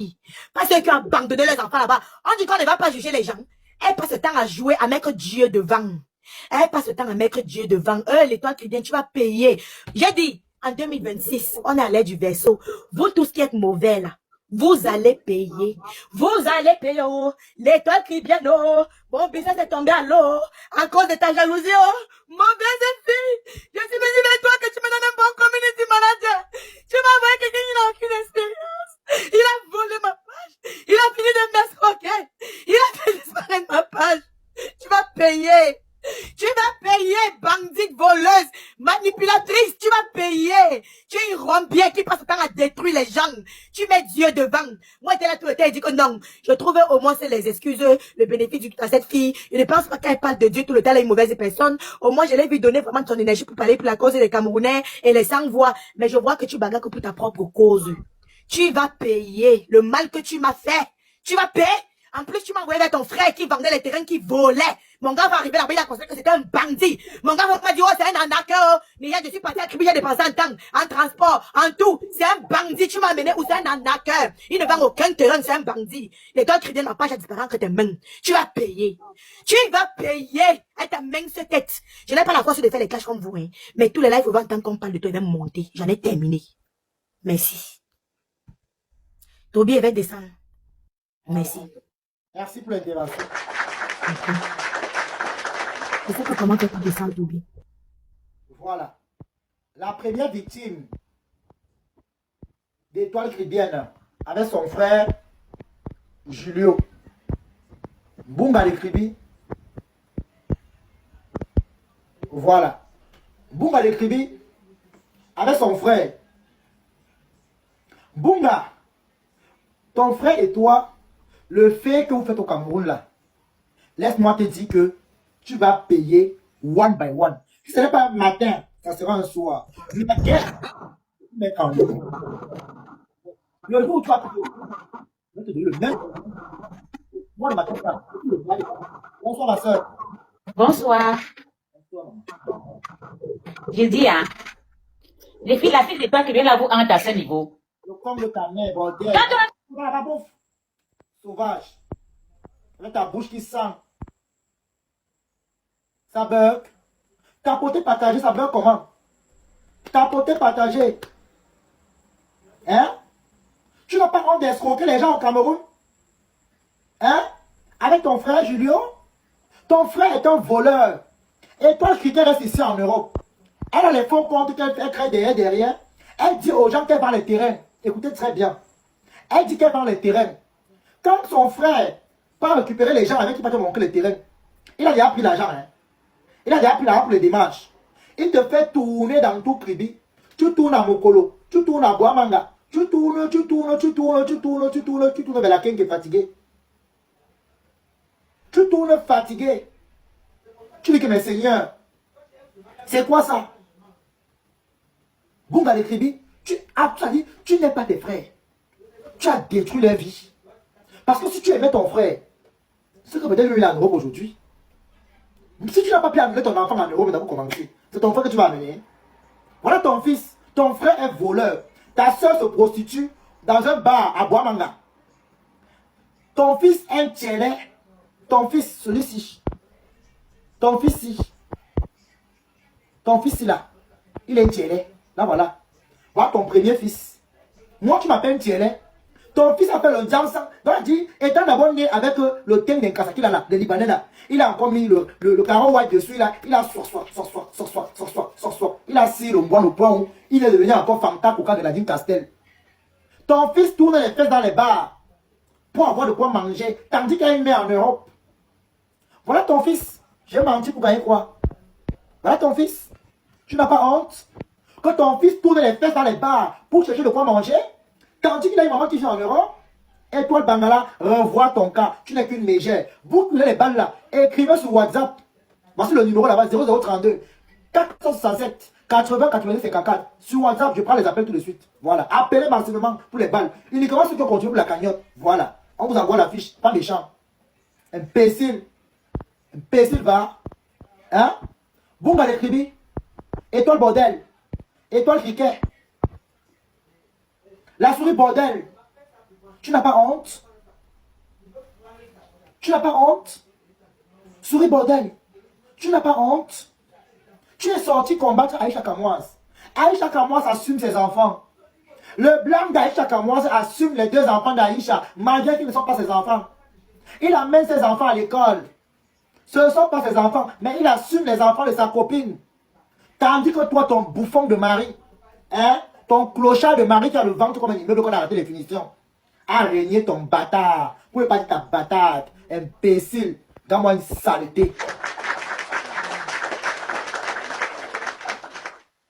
filles. Parce qu'ils ont abandonné leurs enfants là-bas. On dit qu'on ne va pas juger les gens. Elle passe le temps à jouer, à mettre Dieu devant. Elle passe le temps à mettre Dieu devant. L'étoile chrétienne, tu vas payer. J'ai dit, en 2026, on est à l'aide du verseau. Vous tous qui êtes mauvais là, vous allez payer. Vous allez payer. Oh. L'étoile crie bien. Oh. Mon business est tombé à l'eau. À cause de ta jalousie. Oh. Mauvaise fille. Je suis venue vers toi que tu me donnes un bon community manager. Tu m'as envoyé quelqu'un qui n'a aucune expérience. Il a volé ma page. Il a fini de m'escroquer. Il a fait disparaître ma page. Tu vas payer. Tu vas payer, bandite, voleuse, manipulatrice, tu vas payer. Tu es une rombière qui passe le temps à détruire les gens. Tu mets Dieu devant. Moi, j'étais là tout le temps et dit que non. Je trouvais au moins c'est les excuses, le bénéfice à cette fille. Je ne pense pas qu'elle parle de Dieu tout le temps, elle est une mauvaise personne. Au moins, je l'ai vu donner vraiment de son énergie pour parler pour la cause des Camerounais et les sans-voix. Mais je vois que tu bagarres que pour ta propre cause. Tu vas payer le mal que tu m'as fait. Tu vas payer. En plus, tu m'as envoyé vers ton frère qui vendait les terrains, qui volait. Mon gars va arriver là-bas, il a constaté que c'était un bandit. Mon gars m'a dit, oh, c'est un arnaqueur. Mais je suis parti à Kribi, j'ai dépensé en temps, en transport, en tout. C'est un bandit, tu m'as amené où c'est un arnaqueur. Il ne vend aucun terrain, c'est un bandit. Les deux crédits de ma page a disparu entre tes mains. Tu vas payer. Tu vas payer. Elle ta mince tête. Je n'ai pas la force de faire les clashs comme vous, hein. Mais tous les lives, avant tant qu'on parle de toi, ils vont monter. J'en ai terminé. Merci. Toby va descendre. Merci. Merci pour l'intervention. Je sais pas comment tu peux descendre, Toby. Voilà. La première victime d'Étoile chrétienne avec son frère Julio. Bunga de Kribi. Voilà. Bunga de Kribi avec son frère. Bunga, ton frère et toi, le fait que vous faites au Cameroun là, laisse-moi te dire que tu vas payer one by one. Si ce n'est pas un matin, ça sera un soir. Mais quand même. Le jour où tu vas payer, je vais te donner le même. Moi, le matin, bonsoir ma soeur. Bonsoir. Bonsoir, maman. Je dis, hein, les filles, la fille de toi qui vient là, vous entre à ce niveau. Le com de ta mère, bordel. Voilà, la bouffe. Sauvage. Avec ta bouche qui sent. Ça bug. Tapoter, partager, ça bug comment? Tapoter, partager. Hein? Tu n'as pas honte d'escroquer les gens au Cameroun? Hein? Avec ton frère Julio? Ton frère est un voleur. Et toi, qui reste ici en Europe. Elle a les faux comptes qu'elle crée derrière. Elle dit aux gens qu'elle vend les terrains. Écoutez très bien. Elle dit qu'elle vend les terrains. Quand son frère part récupérer les gens avec qui va te montrer les terrains, il a déjà pris l'argent. Hein? Il a déjà pris l'argent pour les démarches. Il te fait tourner dans tout Kribi. Tu tournes à Mokolo. Tu tournes à Boamanga. Tu tournes vers la King qui est fatigué. Tu tournes fatigué. Tu dis que mes seigneurs, c'est quoi ça? Bunga de Kribi, tu as dit, tu n'aimes pas tes frères. Tu as détruit leur vie. Parce que si tu aimais ton frère, c'est que peut-être lui il est en Europe aujourd'hui. Si tu n'as pas pu amener ton enfant en Europe, d'abord commencer. C'est ton frère que tu vas amener. Voilà ton fils. Ton frère est voleur. Ta soeur se prostitue dans un bar à Boamanga. Ton fils est un tchélé. Ton fils, celui-ci. Ton fils-ci. Ton fils là. Il est tchélé. Là voilà. Voilà ton premier fils. Moi tu m'appelles tchélé. Ton fils s'appelle le Jamsan. Donc il dit, étant d'abord né avec le thème d'un Kazaki là, le Libanais là, il a encore mis le carreau white dessus là, il a il a scié le bois au point où il est devenu encore Fanta au cas de la dîme Castel. Ton fils tourne les fesses dans les bars pour avoir de quoi manger, tandis qu'il y a une mère en Europe. Voilà ton fils. J'ai menti pour gagner quoi? Voilà ton fils. Tu n'as pas honte que ton fils tourne les fesses dans les bars pour chercher de quoi manger? Tandis qu'il a une maman qui vit en Europe, et toi le Bangala, revois ton cas. Tu n'es qu'une mégère. Vous les balles là, écrivez sur WhatsApp. Voici le numéro là-bas, 0032 467 80 90 54. Sur WhatsApp, je prends les appels tout de suite. Voilà. Appelez massivement pour les balles. Uniquement ceux qui ont contribué pour la cagnotte. Voilà. On vous envoie la fiche. Pas méchant. Imbécile. Imbécile va. Hein? Bunga de Kribi. Étoile bordel. Étoile criquet. La souris bordel. Tu n'as pas honte? Tu n'as pas honte? Souris bordel. Tu n'as pas honte? Tu es sorti combattre Aïcha Kamoise. Aïcha Kamoise assume ses enfants. Le blanc d'Aïcha Kamoise assume les 2 enfants d'Aïcha, malgré qu'ils ne sont pas ses enfants. Il amène ses enfants à l'école. Ce ne sont pas ses enfants, mais il assume les enfants de sa copine. Tandis que toi, ton bouffon de mari, hein, ton clochard de mari qui a le ventre comme un immeuble qu'on a arrêté les finitions, a régné ton bâtard. Vous pouvez pas dire ta bâtarde, imbécile. Donne-moi une saleté.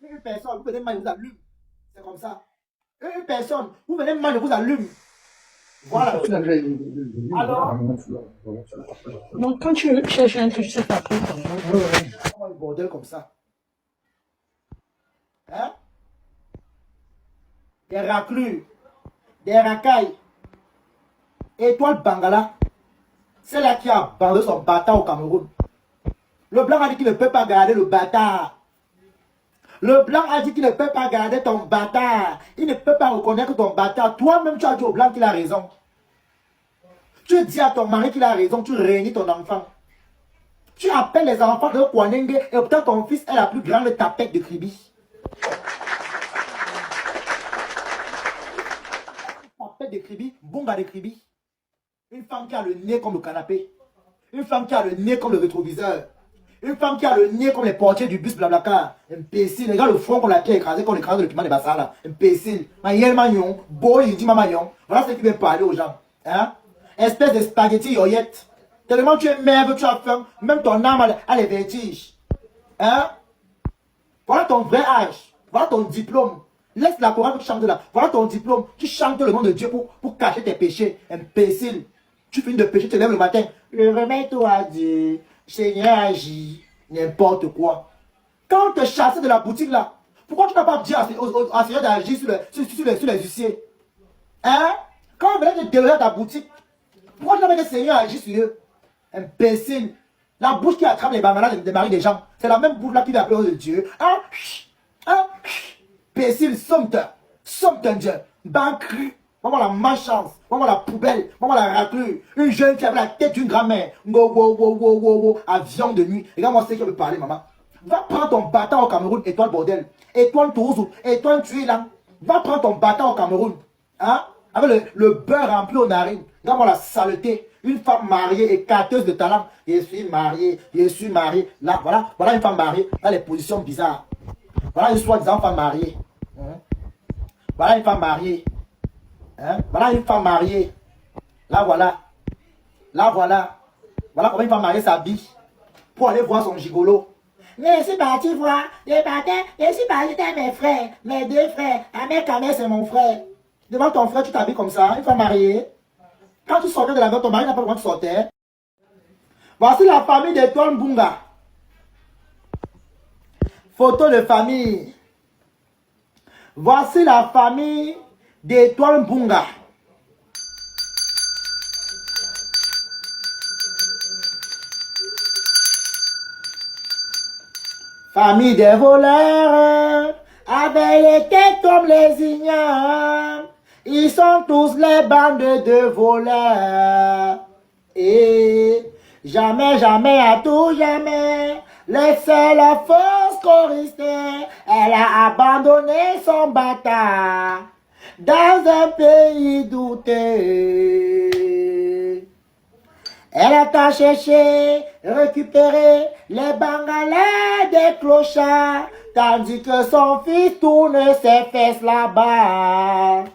Une personne, vous venez mal, vous allume. C'est comme ça. Une personne, vous venez mal, vous allume. Voilà. Alors, Donc, quand tu cherches un truc, je sais pas trop. un bordel comme ça. Hein? Des raclures, des racailles. Étoile Bangala, c'est là qui a abandonné son bâtard au Cameroun. Le blanc a dit qu'il ne peut pas garder le bâtard. Le blanc a dit qu'il ne peut pas garder ton bâtard. Il ne peut pas reconnaître ton bâtard. Toi-même, tu as dit au blanc qu'il a raison. Tu dis à ton mari qu'il a raison, tu réunis ton enfant. Tu appelles les enfants de Kwanenge et pourtant ton fils est la plus grande tapette de Kribi. Tapette de Kribi, Bunga de Kribi. Une femme qui a le nez comme le canapé. Une femme qui a le nez comme le rétroviseur. Une femme qui a le nez comme les portiers du bus Blablacar. Imbécile. Regarde le front qu'on l'a écrasé comme l'écrasé le piment de Bassala. Imbécile. Magnon, boy, il dit Mamagnon. Voilà ce qui vient parler aux gens. Hein? Espèce de spaghetti yoyette. Tellement tu es merveilleux, tu as faim. Même ton âme a les vertiges. Hein? Voilà ton vrai âge. Voilà ton diplôme. Laisse la chorale que tu chantes là. Voilà ton diplôme. Tu chantes le nom de Dieu pour cacher tes péchés. Imbécile. Tu finis de pécher, tu te lèves le matin. Le remets-toi à Dieu. Seigneur agit. N'importe quoi. Quand on te chasse de la boutique là, pourquoi tu n'as pas dit à Seigneur d'agir sur les huissiers? Hein? Quand on venait te déloger ta boutique, pourquoi tu n'as pas dit Seigneur agit sur eux? Imbécile. La bouche qui attrape les bananas des maris des gens, c'est la même bouche là qui dit appelé de Dieu. Hein? Hein? Imbécile, somme Dieu. Bancru. Maman la malchance. Maman la poubelle. Maman la raclure. Une jeune fille avec la tête d'une grand-mère. Avion de nuit. Regarde-moi ce qui veut parler, maman. Va prendre ton bâtard au Cameroun, étoile bordel. Étoile Toulouse, étoile Tuilan. Va prendre ton bâtard au Cameroun. Hein? Avec le beurre rempli aux narines. Regarde-moi la saleté. Une femme mariée et carteuse de talent. Je suis mariée. Là, voilà une femme mariée. Dans les positions bizarres. Voilà une soi-disant femme mariée. Hein? Voilà une femme mariée. Hein? Voilà une femme mariée. Là, voilà. Voilà comment une femme mariée s'habille pour aller voir son gigolo. Mais je suis parti voir. Je suis parti avec mes frères. Mes 2 frères. Ahmed Kamel, c'est mon frère. Devant ton frère, tu t'habilles comme ça. Une femme mariée. Quand tu sortais de la maison, ton mari n'a pas le droit de sortir. Voici la famille d'Étoile Bunga. Photo de famille. Voici la famille d'Étoile Bunga. Famille des voleurs, avec les têtes comme les ignares. Ils sont tous les bandes de voleurs. Et jamais, à tout jamais, laissez la force choristée. Elle a abandonné son bâtard dans un pays douté. Elle a cherché, récupérer les bangalais des clochards, tandis que son fils tourne ses fesses là-bas.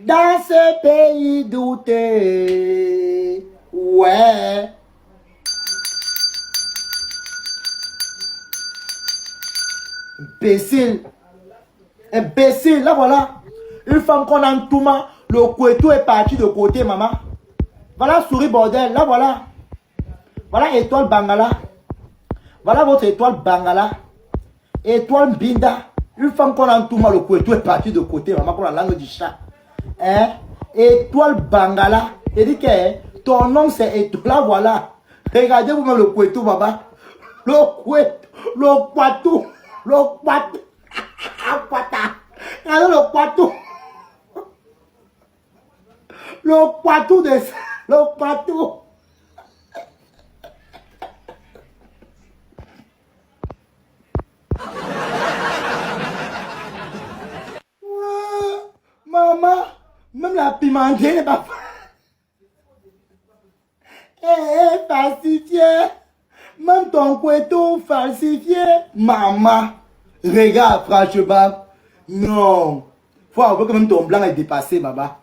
Dans ce pays douté. Ouais. Imbécile, là voilà. Une femme qu'on a en tout main, le couetou est parti de côté, maman. Voilà souris bordel, là voilà. Voilà étoile Bangala. Voilà votre étoile Bangala. Étoile Binda. Une femme qu'on a en tout main, le couetou est parti de côté, maman, pour la langue du chat. Hein? Étoile Bangala. Il dit que ton nom c'est étoile, là voilà. Regardez vous-même le couetou, maman. Le couetou, le poitou. Regardez le poitou. Le Poitou de... Le Poitou. Maman, même la pimentée n'est pas... Falsifié. Même ton couteau falsifié. Maman, regarde franchement. Non. Faut avouer que même ton blanc est dépassé, baba.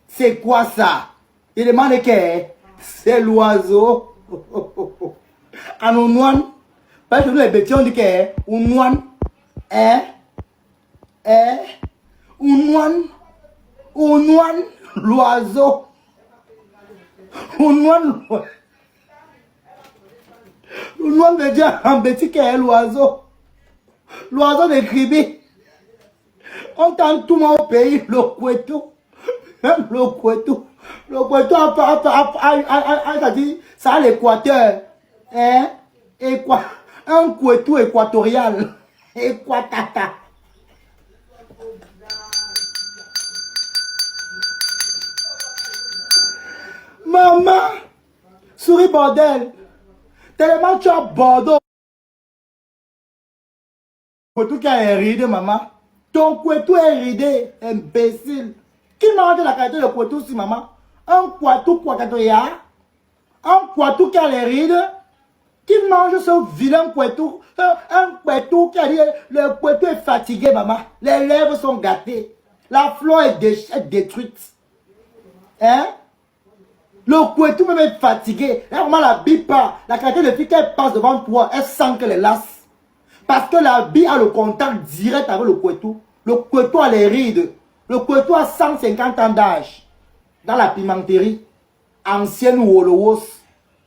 C'est quoi ça? Il demande que c'est l'oiseau. En ououane. Parce que nous les bêtises on dit que ououane. Ououane, l'oiseau. Ououane, l'ououane veut dire en bêtise que l'oiseau. L'oiseau de Kribi. On tente tout mon pays, le couteau. Même le couteau. Le couteau a dit, ça a l'équateur. Un couteau équatorial. Équatata. Maman, souris bordel. Tellement tu as Bordeaux. Couteau qui a hérité, maman. Ton couteau est ridé, imbécile. Qui mange la qualité de couteau si maman? Un couteau quacatoya. Un couteau qui a les rides. Qui mange ce vilain couteau? Un couteau qui a dit le couteau est fatigué, maman. Les lèvres sont gâtées. La fleur est détruite. Hein? Le couteau même est fatigué. Là, maman la bille pas. La qualité de fille qu'elle passe devant toi, elle sent qu'elle est lasse. Parce que la bille a le contact direct avec le couteau. Le couteau a les rides. Le couteau a 150 ans d'âge. Dans la pimenterie. Ancienne Wolowos.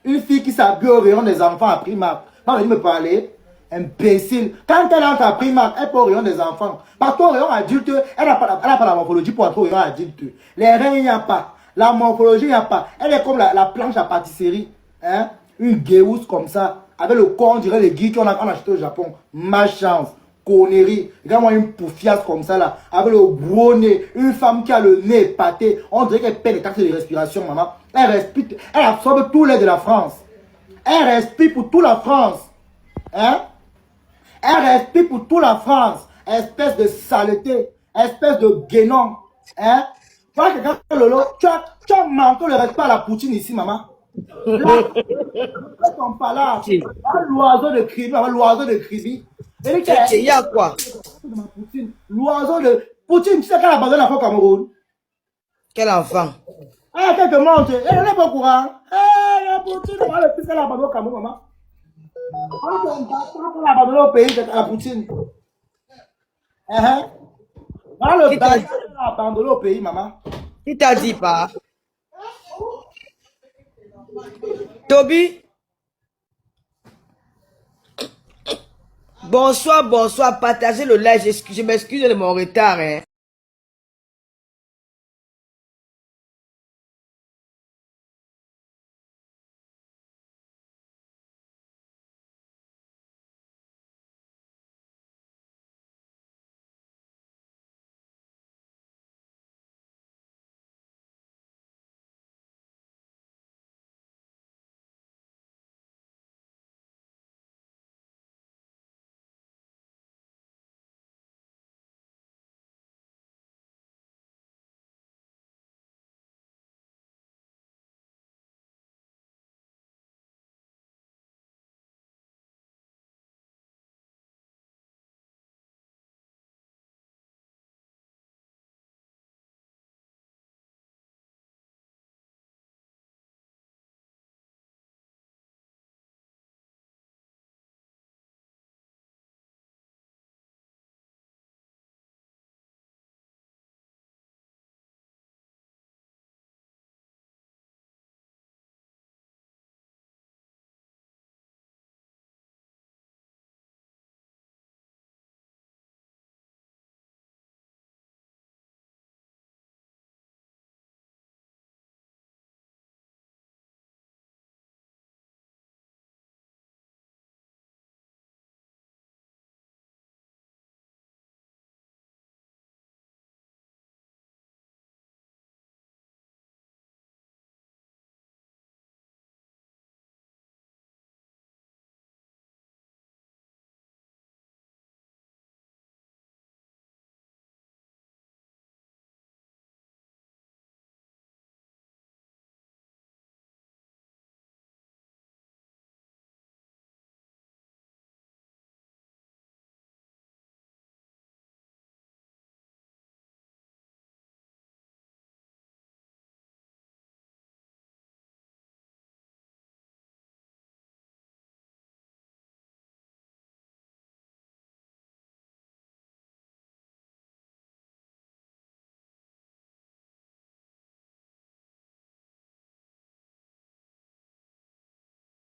Une fille qui s'habille au rayon des enfants à Primark. Pas venir me parler. Imbécile. Quand elle entre à Primark, elle peut au rayon des enfants. Parce qu'au rayon adulte, elle n'a pas la morphologie pour entrer au rayon adulte. Les reins, il n'y a pas. La morphologie, il n'y a pas. Elle est comme la planche à pâtisserie. Hein? Une guéousse comme ça. Avec le corps, on dirait les guides qu'on a acheté au Japon. Ma chance. Connerie. Regarde-moi une pouffiasse comme ça là. Avec le gros nez. Une femme qui a le nez épaté. On dirait qu'elle perd les taxes de respiration, maman. Elle respire. Elle absorbe tout l'air de la France. Elle respire pour toute la France. Hein? Elle respire pour toute la France. Espèce de saleté. Espèce de guénon. Hein? Voilà quelqu'un, Lolo. Tu as manqué le respect à la poutine ici, maman. Là, ton palace. L'oiseau de Kribi. L'oiseau de Kribi. Il y a quoi? L'oiseau de Poutine, tu sais qu'elle a abandonné l'enfant au Cameroun. Quel enfant? Ah, quelques montres. Elle n'est pas au courant. La Poutine, voilà le fils qu'elle a abandonné au Cameroun, maman. Elle a abandonné au pays de la Poutine. Voilà le bâtard qu'elle a abandonné au pays, maman. Qui t'a dit pas? Toby? Bonsoir, bonsoir. Partagez le live. Je m'excuse de mon retard. Hein.